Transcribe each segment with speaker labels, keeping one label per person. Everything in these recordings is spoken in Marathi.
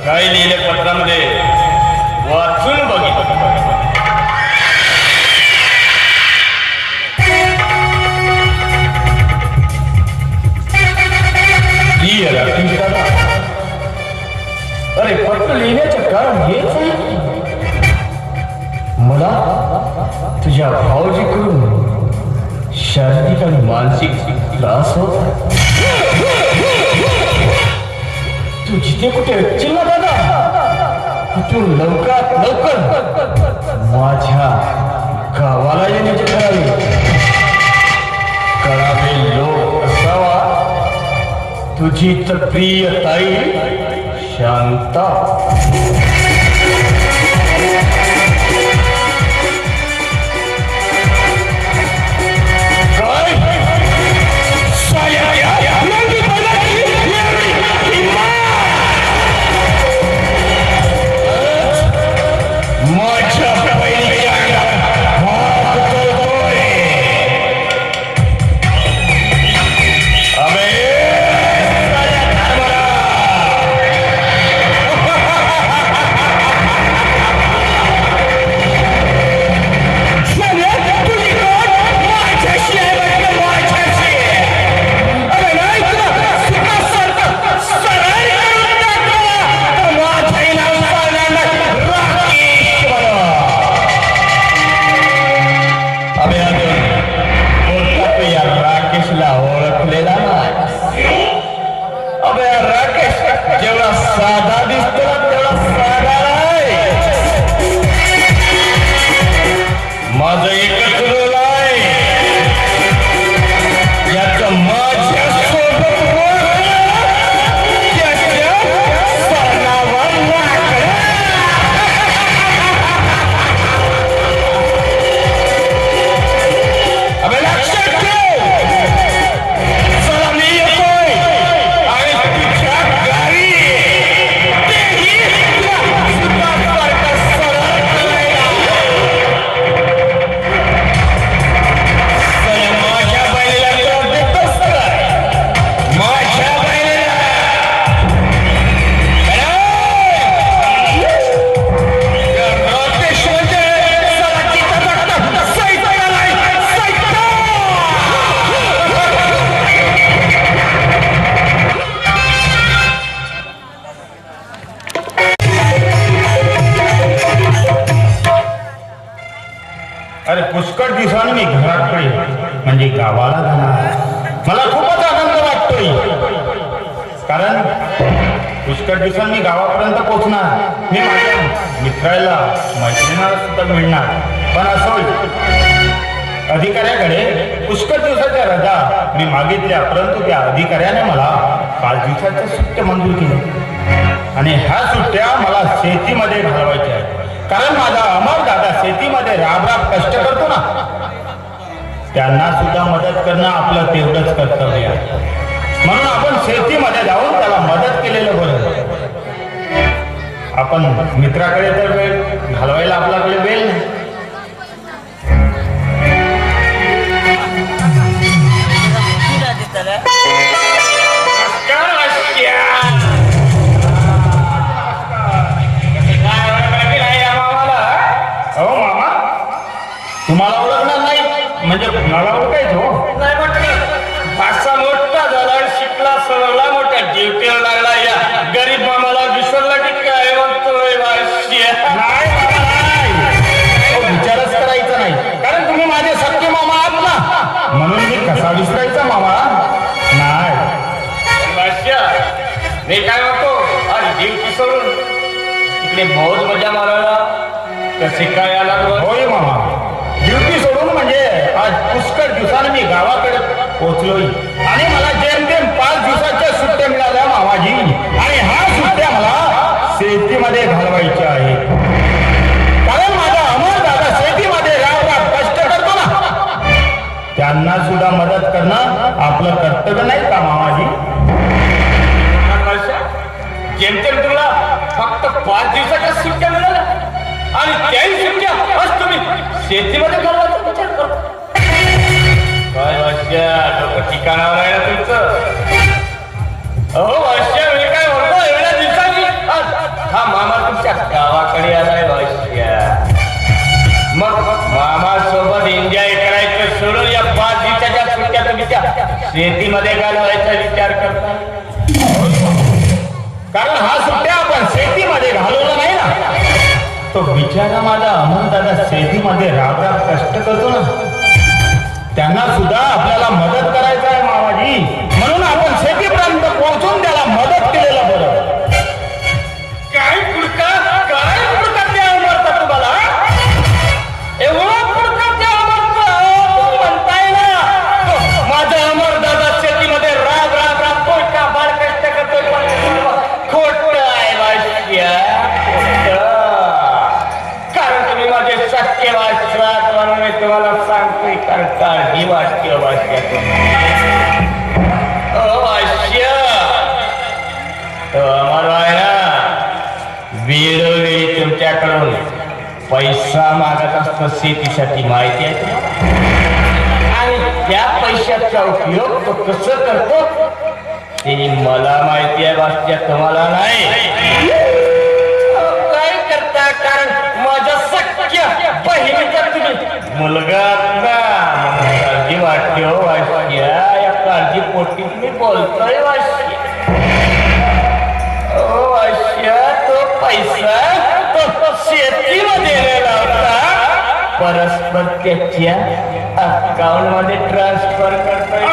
Speaker 1: काय लिहिले पत्रामध्ये वाचून बघितलं. अरे पत्र लिहिण्याचं कारण हेच आहे. मला तुझ्या भाऊजीकडून शारीरिक आणि मानसिक त्रास होत. तू जिथे कुठे चिल्ला दादा तू लवकरात लवकर माझ्या गावाला येण्याचे ठरावे. कळावे लोक असावा तुझी तर प्रिय ताई शांता. अरे पुष्कळ दिवसांनी मी घराकडे म्हणजे गावाला जाणार. मला खूपच आनंद वाटतोय कारण पुष्कळ दिवसांनी गावापर्यंत पोहोचणार. मी माझ्या मित्राला मैत्रिणीला सुद्धा मिळणार. पण असं होईल, अधिकाऱ्याकडे पुष्कळ दिवसाच्या रजा मी मागितल्या, परंतु त्या अधिकाऱ्याने मला 5 दिवसाच्या सुट्ट्या मंजूर केल्या. आणि ह्या सुट्ट्या मला शेतीमध्ये घालवायच्या आहेत. कारण माझा अमर दादा शेतीमध्ये राब कष्ट करतो ना, त्यांना सुद्धा मदत करणं आपलं तेवढंच कर्तव्य आहे. म्हणून आपण शेतीमध्ये जाऊन त्याला मदत केलेलं बरं. आपण मित्राकडे तर वेळ घालवायला आपल्याकडे वेळ नाही. हो मामा, तुम्हाला ओळखणार नाही म्हणजे कुणाला ओळखायचो
Speaker 2: नाही म्हटलं. फारसा मोठा झाला, शिकला, सवरला, मोठ्या ड्युटीला लागला. या गरीब मामाला विसरला की काय म्हणतोय?
Speaker 1: नाही मामा, नाही. तो विचारच करायचा नाही, कारण तुम्ही माझे सख्खे मामा आहात ना, म्हणून मी कसा विसरायचा मामा. नाही
Speaker 2: मी काय म्हणतो, आज ड्युटी सोडून इकडे बहुत मजा मारायला कसे काय आला?
Speaker 1: होय मामा, ड्युटी सोडून म्हणजे आज पुष्कळ दिवसाने मी गावाकडे पोहोचलोय. आणि मला जेमतेम 5 दिवसाच्या सुट्ट्या मिळाल्या मामाजी. आणि ह्या सुट्ट्या मला शेतीमध्ये घालवायच्या आहेत. कारण माझा अमर दादा शेतीमध्ये राब कष्ट करतो ना, त्यांना सुद्धा मदत करणं आपलं कर्तव्य नाही का मामाजी?
Speaker 2: जेमतेम तुला फक्त 5 दिवसाच्या सुट्ट्या मिळाल्या आणि त्याही सुट्ट्या आज तुम्ही शेतीमध्ये घालवायचा विचार करतो. काय भाष्या, डोकं ठिकाणावर आहे ना तुमचं? अहो भाष्या, मी काय म्हणतो, एवढ्या दिवसांनी हा मामा तुमच्या गावाकडे आलाय भाष्या. मग मामा सोबत एन्जॉय करायचं सोडून या 5 दिवसाच्या सुट्ट्या तुम्ही त्या शेतीमध्ये घालवायचा विचार करता.
Speaker 1: कारण हा सुट्ट्या आपण शेतीमध्ये घालवला नाही ना. तो बिचारा माझा अमर दादा शेतीमध्ये राब कष्ट करतो ना, त्यांना सुद्धा आपल्याला मदत करायचं आहे मामाजी. म्हणून आपण शेतीपर्यंत पोहोचून त्याला मदत केलेलं बरं.
Speaker 2: काय पुढका त्या अमरता तुम्हाला? एवढं पुढका त्या अमरता तुम्ही म्हणताय ना, माझा अमर दादा शेतीमध्ये राब पोटा बाळ कष्ट करतोय. खोट आहे भाष्या, कारण तुम्ही माझे सत्य वाचलात म्हणून मी तुम्हाला सांगतोय. कारण काळजी वाटते भाष्या. भाष्य अमर आहे ना, वेळोवेळी तुमच्याकडून पैसा मागत असतो शेतीसाठी, माहिती आहे तुम्हाला? आणि त्या पैशाचा उपयोग तो कसं करतो ते मला माहिती आहे भाष्या, तुम्हाला नाही. काय करता? कारण माझ्या सख्या बहिणीचा तुम्ही मुलगा काळजी वाटते हो भाष्या. या काळजी पोटी तुम्ही बोलतोय भाष्या. ओ भाष्या, तो पैसा तो शेतीमध्ये लावता, परस्पर त्याच्या अकाउंट मध्ये ट्रान्सफर करतोय.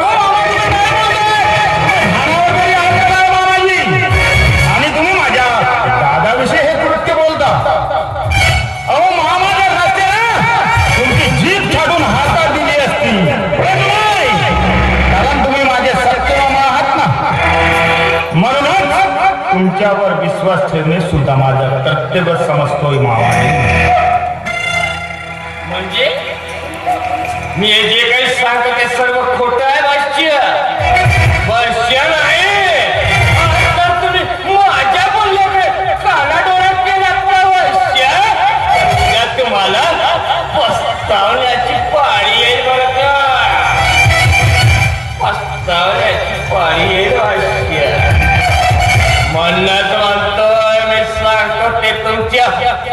Speaker 1: आणि तुम्ही माझ्या दादाविषयी हे कृत्य बोलता. अहो महामार्ग रस्ते ना, तुमची जीभ छाडून हातात दिली असती. कारण तुम्ही माझे सत्य मामा आहात ना, म्हणूनच तुमच्यावर विश्वास ठेवणे सुद्धा माझं कर्तव्य समजतोय मामा.
Speaker 2: म्हणजे मी जे काही सांगतो ते सर्व खोटं आहे भाष्य? भाष्य नाही. तर तुम्ही माझ्या बोलले काना डोळ्यात केल्यात का भाष्य? तुम्हाला पस्तावण्याची पाळी येईल बरं का? पस्तावण्याची पाळी येईल भाष्य. म्हणणं म्हणतोय, मी सांगतो ते तुमच्या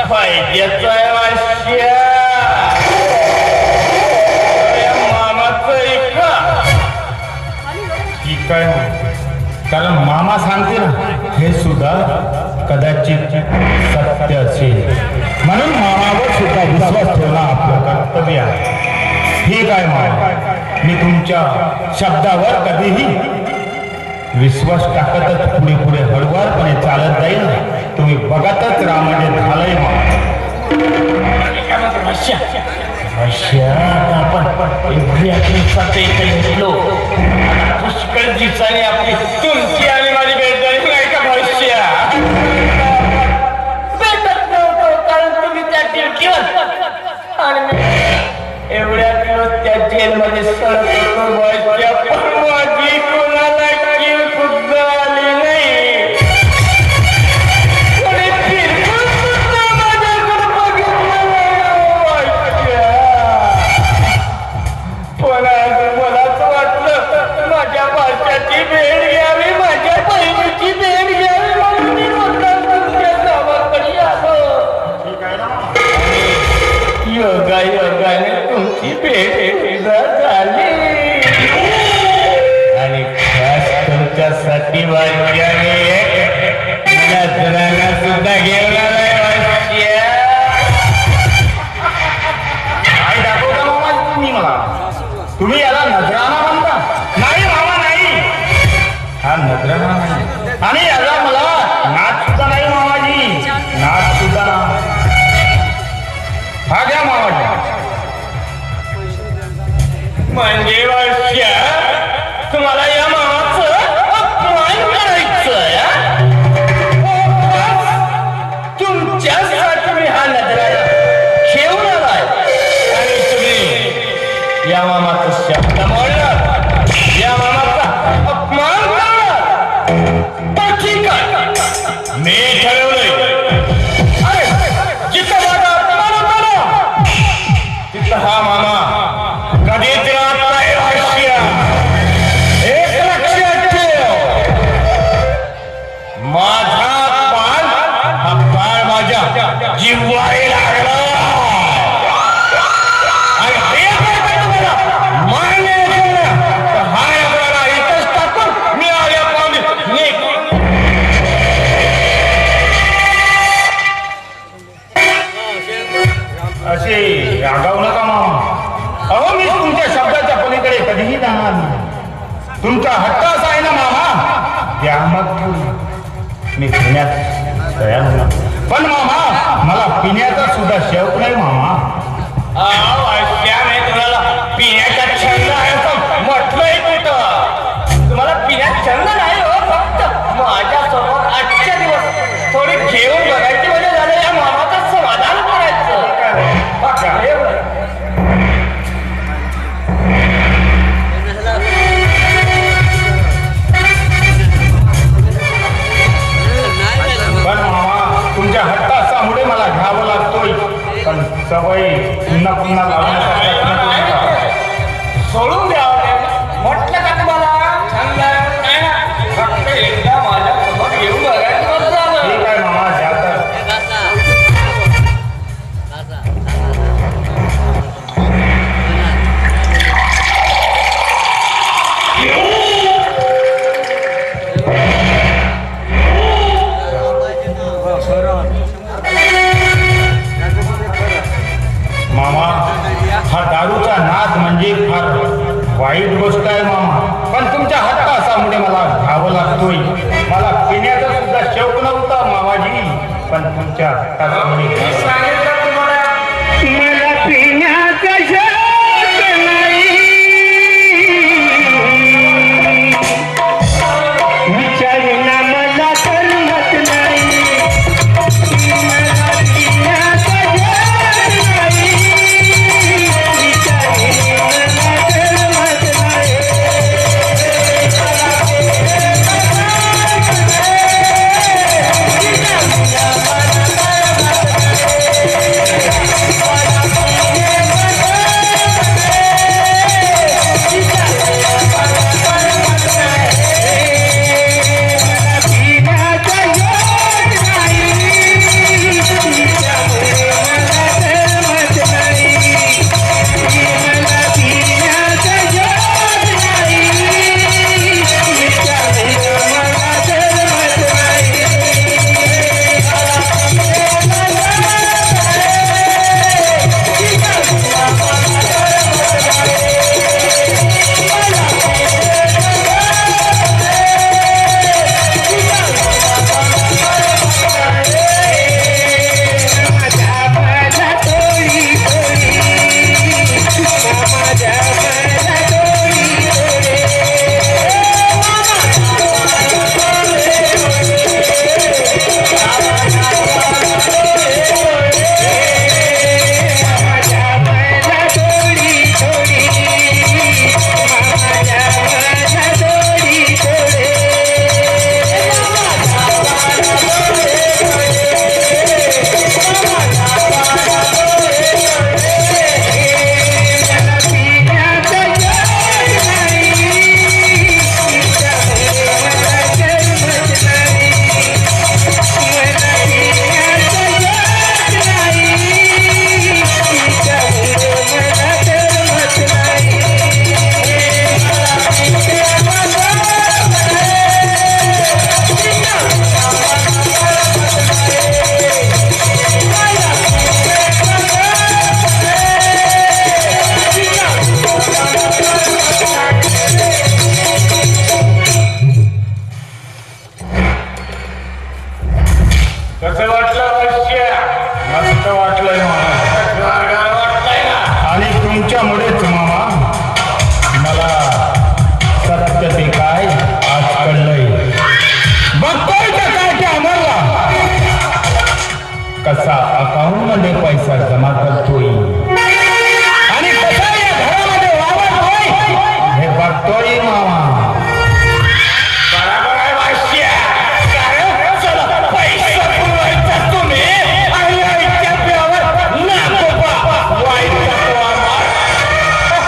Speaker 2: फायद्याचं आहे भाष्य.
Speaker 1: ठीक आहे, कारण मामा सांगते ना, हे सुद्धा कदाचित सत्य असेल. म्हणून मामावर सुद्धा विश्वास ठेवणं आपलं कर्तव्य आहे. ठीक आहे मामा, मी तुमच्या शब्दावर कधीही विश्वास टाकतच पुढे पुढे हळुवारपणे चालत जाईल. तुम्ही बघतच राहा म्हणजे झालंय
Speaker 2: पुष्कळ दिवसाने आपली तुमची आणि माझी भेट झाली नाही का भविष्य भेटत नव्हतो कारण तुम्ही त्या ड्युटीवर आणि मी एवढ्या दिवस त्या जेलमध्ये सळत होतो भविष्य पण माझी कोणाला कीव सुद्धा आली नाही. कोणी फिरकून सुद्धा माझ्याकडे बघितलं नाही भविष्य. पण आज मलाच वाटलं माझ्या भाषाची भेट घ्यावी माझ्या बहिणीची भेट घ्यावी म्हणून मी म्हणतात तुमच्या गावाकडे आलो. योगायोगाने तुमची भेट झाली आणि खास तुमच्यासाठी वाक्याने नजराला सुद्धा घेऊन आलाय वाक्या.
Speaker 1: काय दाखवता मामा तुम्ही मला? तुम्ही याला नजराना म्हणता? नाही मामा नाही, हा नजराना नाही आणि याला मला नाच सुद्धा नाही मामाजी, नाच सुद्धा ना. हा घ्या मामाजी.
Speaker 2: म्हणजे वर्षा तुम्हाला या मामाचं अपमान करायचं तुमच्यासाठी मी हा नजरा ठेवून आलाय आणि तुम्ही या मामाचं शब्द मोडला या मामाचा अपमान केला. पण ठीक आहे मी ठरवलंय जिथं माझा अपमान होता ना तिथं हा मामा कधीच राहत नाही भाष्य. एक लक्षात ठेव माझा बाण हा बाण माझ्या जिव्हारी लागला आणि हे काय तुम्हाला मान्य केलं तर हा आपल्याला इथंच टाकून मी आल्या पावली
Speaker 1: असे रागावू नका मामा. अहो मी तुमच्या शब्दाच्या पलीकडे कधीही जाणार नाही. तुमचा हट्ट असा आहे ना मामा, द्या मग थोडी. मी पिण्यात तयार होणार, पण मामा मला पिण्याचा सुद्धा शौक नाही मामा.
Speaker 2: त्याने तुम्हाला पिण्याचा छंद आहे असं म्हटलंय कुठं? तुम्हाला पिण्यात छंद नाही हो, फक्त माझ्यासमोर आजच्या दिवस थोडी घेऊन बघायची म्हणजे झालं या मामाचं समाधान करायचं.
Speaker 1: पण मामा तुमच्या हट्टासामुळे मला घ्यावं लागतोय, पण सवय पुन्हा पुन्हा लावण्याचा
Speaker 2: सोडून द्यावं म्हटलं का तुम्हाला छंद आहे ना? फक्त एकदा माझ्यासमोर घेऊन बघायचं झालं.
Speaker 1: ठीक आहे मामा, द्या तर. मामा हा दारूचा नाद म्हणजे फार वाईट गोष्ट आहे मामा, पण तुमच्या हट्टासामुळे मला घ्यावं लागतोय. मला पिण्याचा सुद्धा शौक नव्हता मामाजी, पण तुमच्या हट्टासामुळे
Speaker 2: सांगितलं तुम्हाला
Speaker 1: मला पिण्याचा शौक नाही. विचारना मला करमत नाही. मला पिण्याचा शौक नाही. मध्ये पैसा जमा करतोय
Speaker 2: आणि कसा या घरामध्ये वावरतोय
Speaker 1: हे बघतोय मामा.
Speaker 2: बरोबर आहे भाष्या. कारण चला पैसा पुरवायचा तुम्ही आणि आईच्या प्यावर नाकोबा वाईचा तो आम्हाला.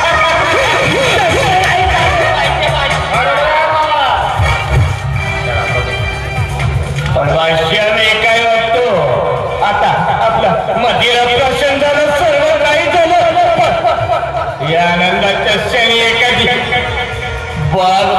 Speaker 2: पण भाष्याने काय वाटतो आता आपलं मदिरा प्रश्न झालं सर्व काही झालं पण या आनंदाच्या क्षणी एखादी बाग